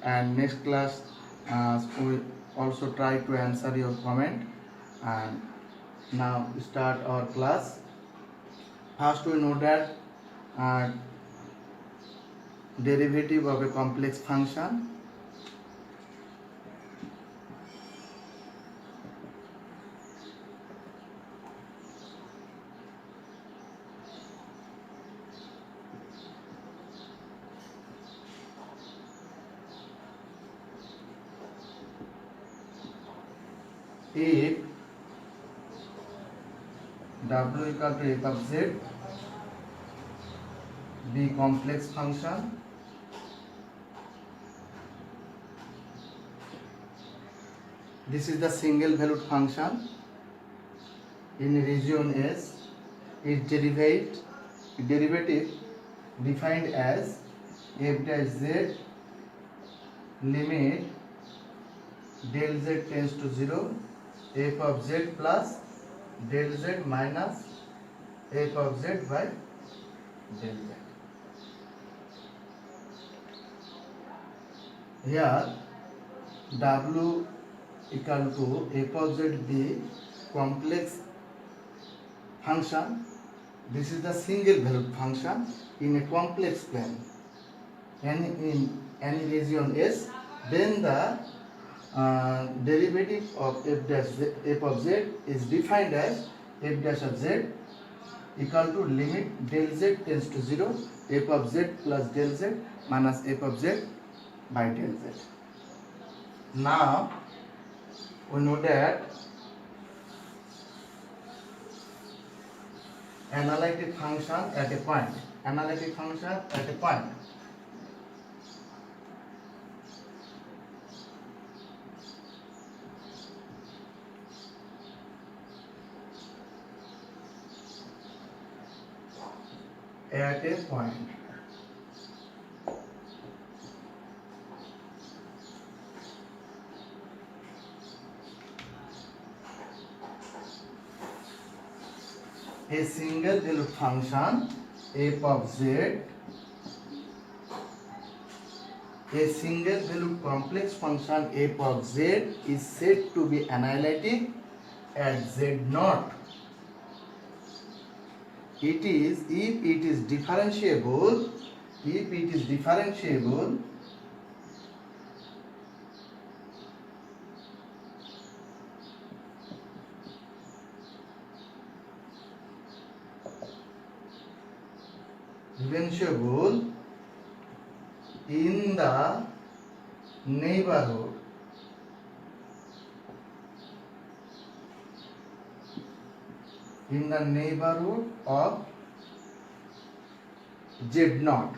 and next class we also try to answer your comment. And now start our class. First we know that uh, derivative of a complex function. If w equal to f of z be complex function, this is the single valued function in region S. Its derivative defined as f dash z limit del z tends to 0 f of z plus del z minus f of z by del z. Here w equal to f of z be complex function. This is the single valued function in a complex plane and in any region S. Then the derivative of f of z is defined as f dash of z equal to limit del z tends to 0 f of z plus del z minus f of z by del z. Now we know that analytic function at a point. Analytic function at a point. At a point. A single valued function f of z, a single valued complex function f of z is said to be analytic at z naught. It is if it is differentiable, in the neighborhood of z naught,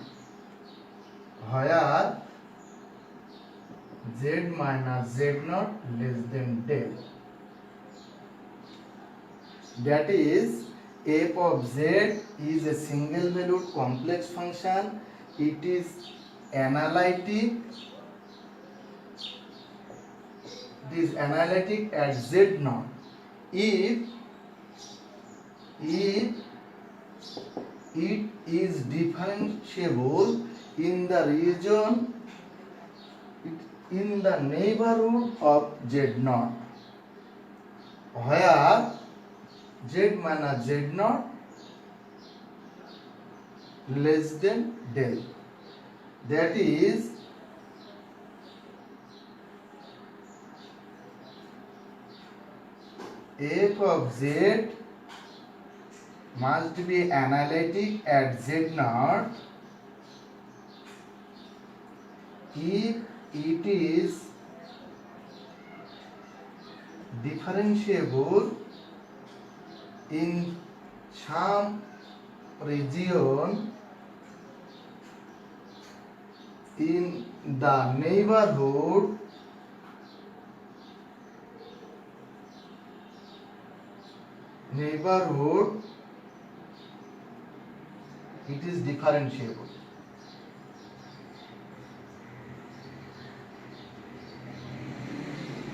where z minus z naught less than del. That is, f of z is a single valued complex function. It is analytic. It is analytic at z naught if it is differentiable in the region, in the neighborhood of z naught, where z minus z naught less than del. That is, f of z must be analytic at z naught if it is differentiable in some region in the neighborhood it is differentiable.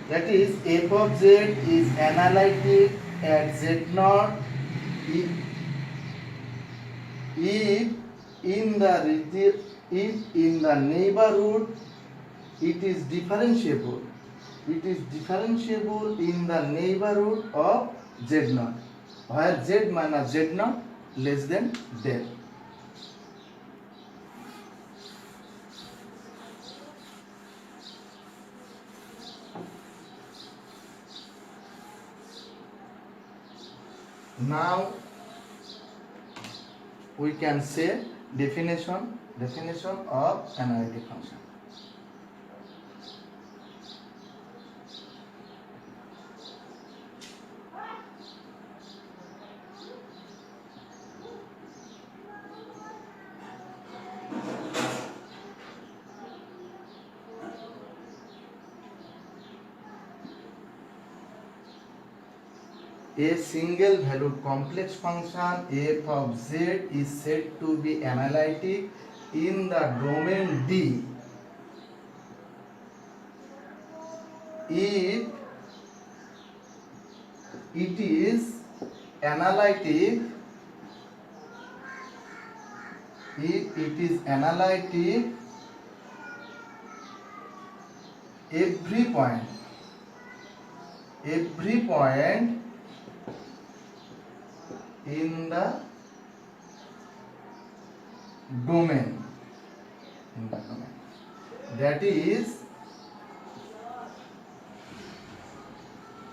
That is, f of z is analytic at z naught if in the neighborhood it is differentiable. It is differentiable in the neighborhood of z0, where z minus z0 less than del. Now we can say definition of analytic function. A single valued complex function f of z is said to be analytic in the domain D if it is analytic every point in the domain, that is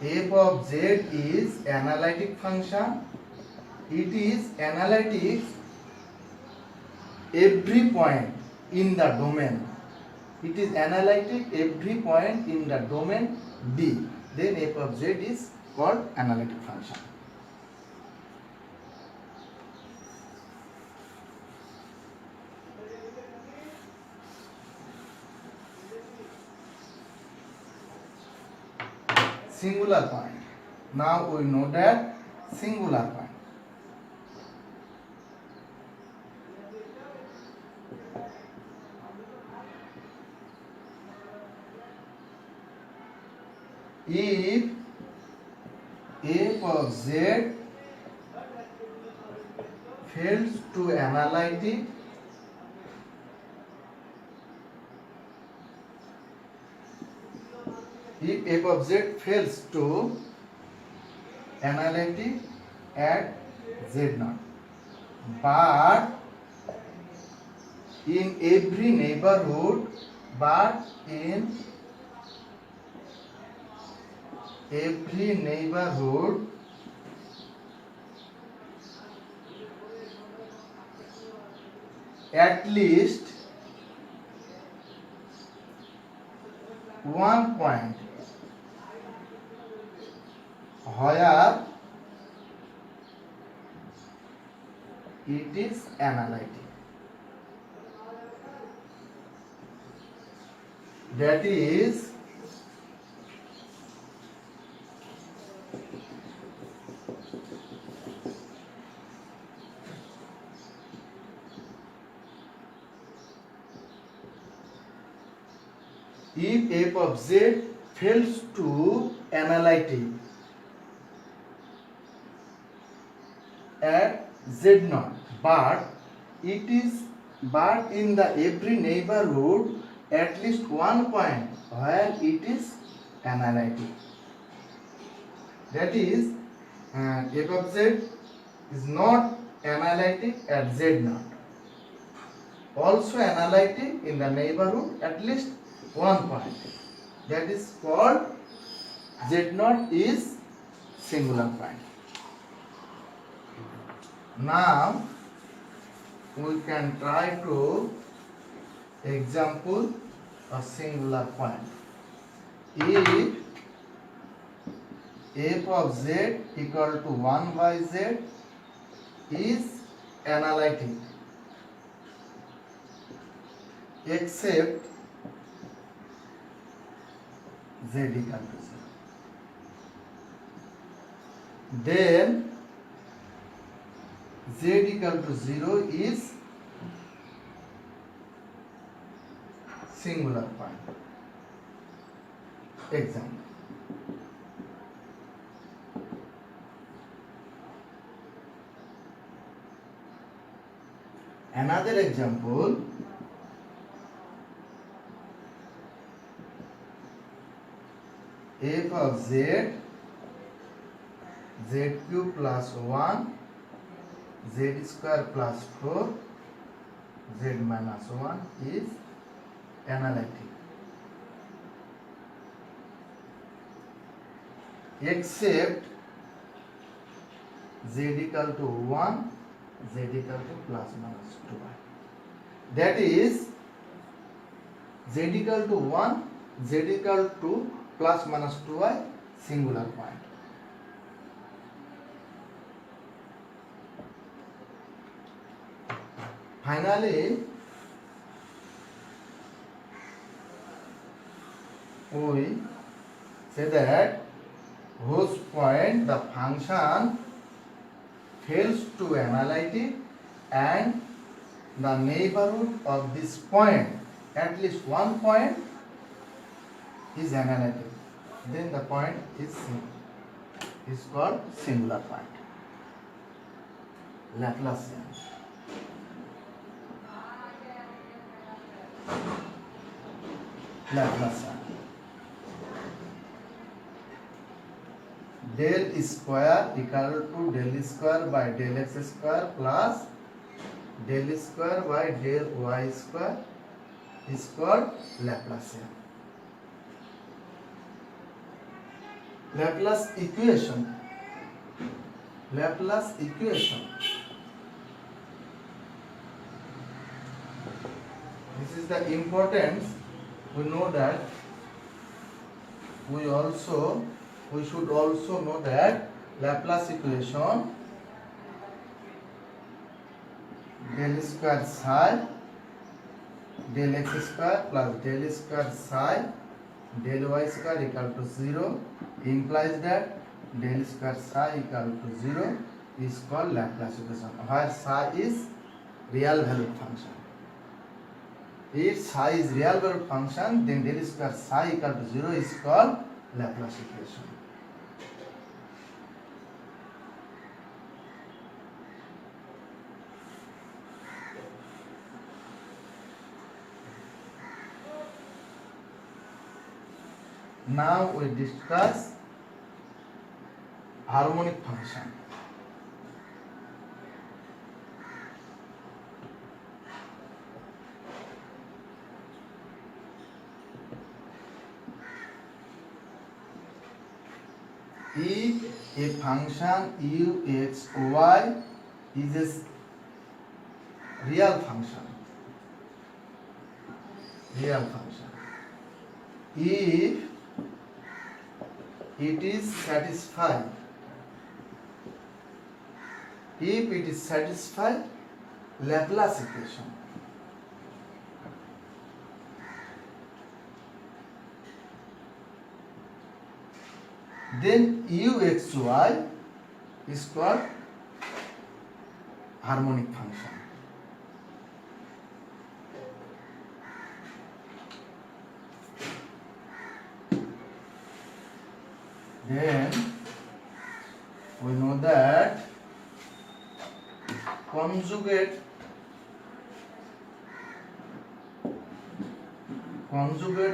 f of z is analytic function. It is analytic every point in the domain. It is analytic every point in the domain D. Then f of z is called analytic function. Singular point. Now we know that singular point. If f of z fails to analytic if f of z fails to analytic at z0, but in every neighborhood, at least one point where it is analytic. That is if f of z fails to analytic at z0, but in the every neighborhood at least one point where it is analytic. That is f of z is not analytic at z0, also analytic in the neighborhood at least one point. That is called z0 is singular point. Now we can try to example a singular point. If f of z equal to 1 by z is analytic except z equal to 0, then z equal to 0 is singular point. Example. Another example, f of z, z cube plus 1, z square plus 4, z minus 1 is analytic. Except z equal to 1, z equal to plus minus 2y. That is z equal to 1, z equal to plus minus 2y singular point. Finally, we say that whose point the function fails to analytic and the neighborhood of this point, at least one point, is analytic. Then the point is called singular point. Laplacian. Laplacian. Del square equal to del square by del x square plus del square by del y square is called Laplacian. Laplace equation. Laplace equation. This is the importance. We know that we should also know that Laplace equation del square psi del x square plus del square psi del y square equal to 0 implies that del square psi equal to 0 is called Laplace equation, where psi is real valued function. If psi is real valued function, then del square psi equal to 0 is called Laplace equation. Now we discuss harmonic function. If a function u x y is a real function, if it is satisfied, Laplace equation, then uxy is called harmonic function. Then we know that conjugate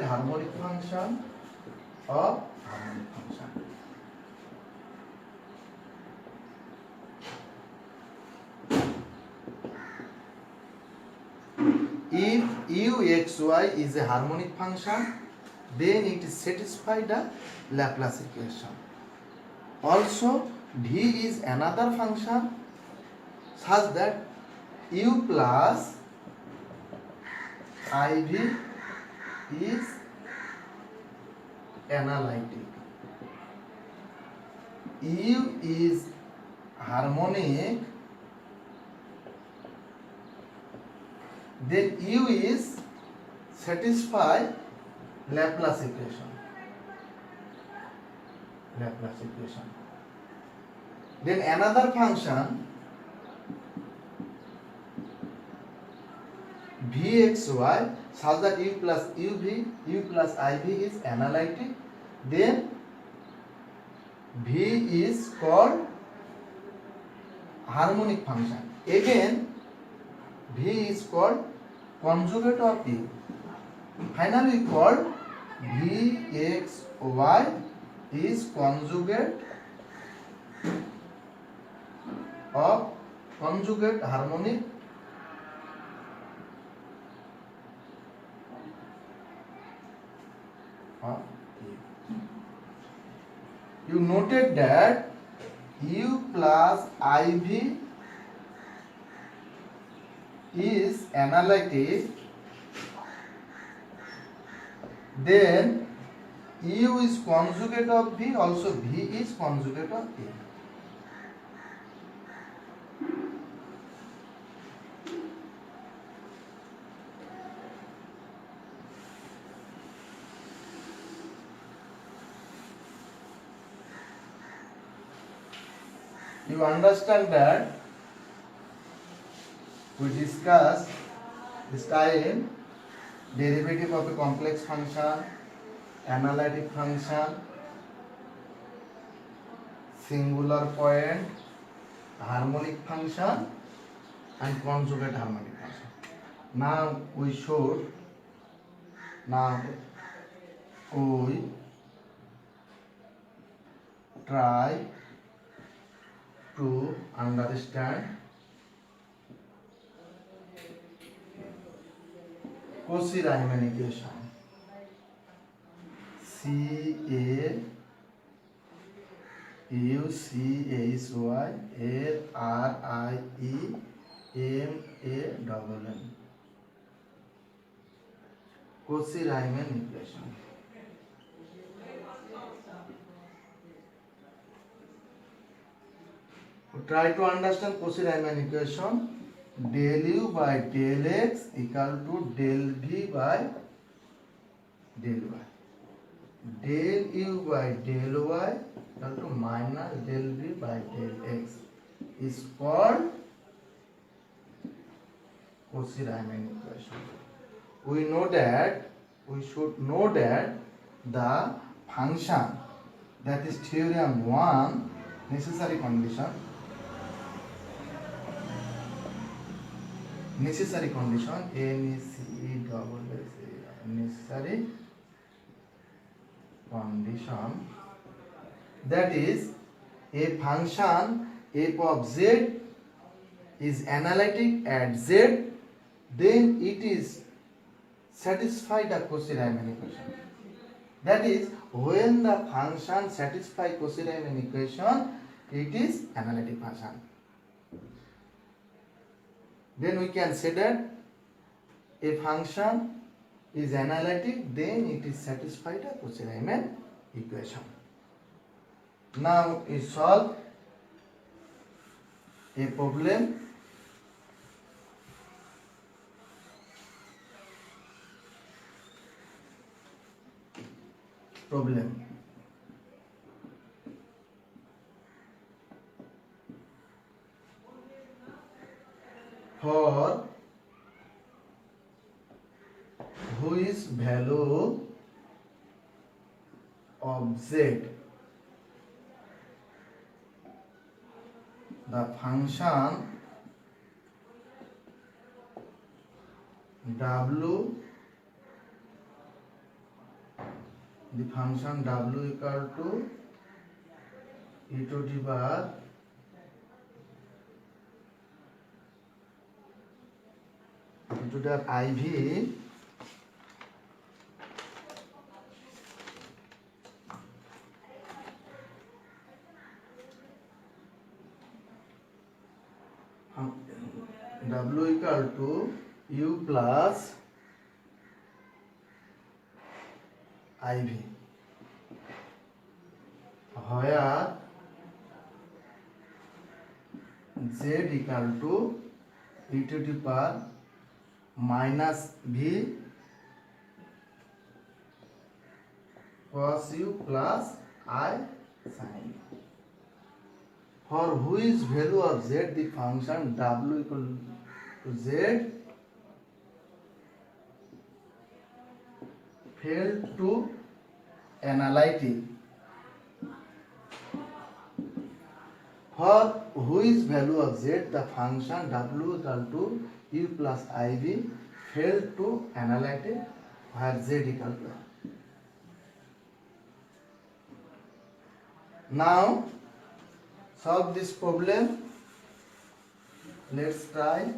harmonic function of harmonic function. If uxy is a harmonic function, then it is satisfied the Laplace equation. Also, v is another function such that u plus iv is analytic. U is harmonic, then u is satisfy Laplace equation. Then another function vxy such that u plus uv, u plus iv is analytic, then v is called harmonic function. Again, v is called conjugate of u. Finally, called vxy is conjugate of conjugate harmonic of U. You noted that U plus IV is analytic, then U is conjugate of V, also V is conjugate of A. You understand that we discussed this time derivative of a complex function, analytic function, singular point, harmonic function and conjugate harmonic function. Now we try to understand Cauchy-Riemann equation. Cauchy-Riemann. Cauchy-Riemann equation. Try to understand Cauchy-Riemann equation. Del u by del x equal to del v by del y. Del u by del y equal to minus del v by del x is called Cauchy-Riemann equation. We should know that the function, that is theorem 1, necessary condition necessary condition, that is a function f of z is analytic at z, then it is satisfy the Cauchy-Riemann equation. That is, when the function satisfies Cauchy-Riemann equation, it is analytic function. Then we can say that a function is analytic, then it is satisfied the Cauchy-Riemann equation. Now we solve a problem. For whose value of z the function w equal to e to the power IV w equal to u plus IV, where z equal to e to the power minus v cos u plus I sin u. For whose value of z the function w equal to z failed to analytic. For whose value of z the function w equal to u plus iv failed to analytic, where z equal to Now solve this problem. Let's try.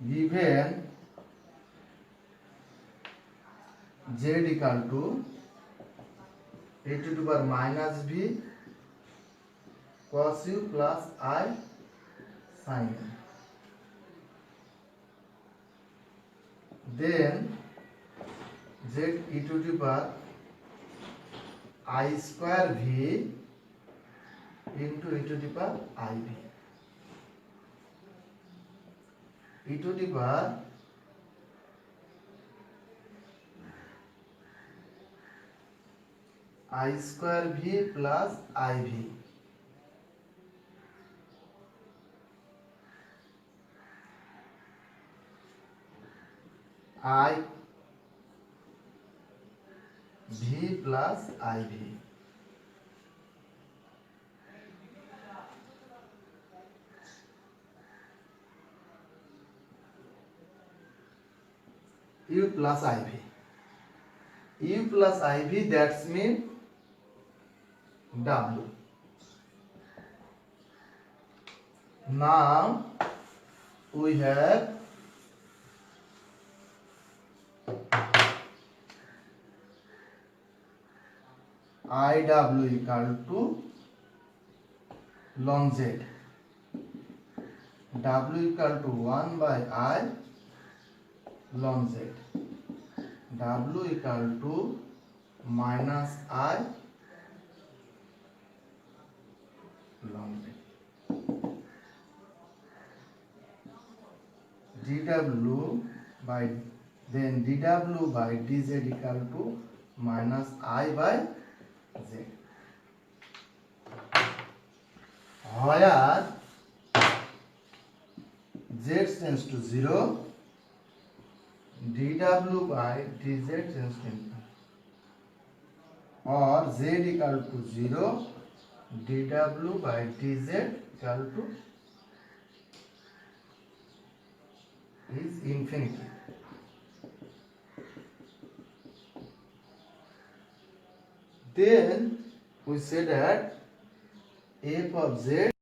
Given z equal to a to the power minus b cos u plus I sin u. Then z e to the power I square v into e to the power iv. E to the power I square v plus iv. I v plus iv. U plus iv. U plus iv, that's mean W. Now we have IW equal to long Z. W equal to 1 by I long Z. W equal to minus I long Z. dw by dw by dz equal to minus I by z. Where z tends to 0, dw by dz tends to infinity. Or z equal to 0, dw by dz equal to is infinity. Then we say that f of z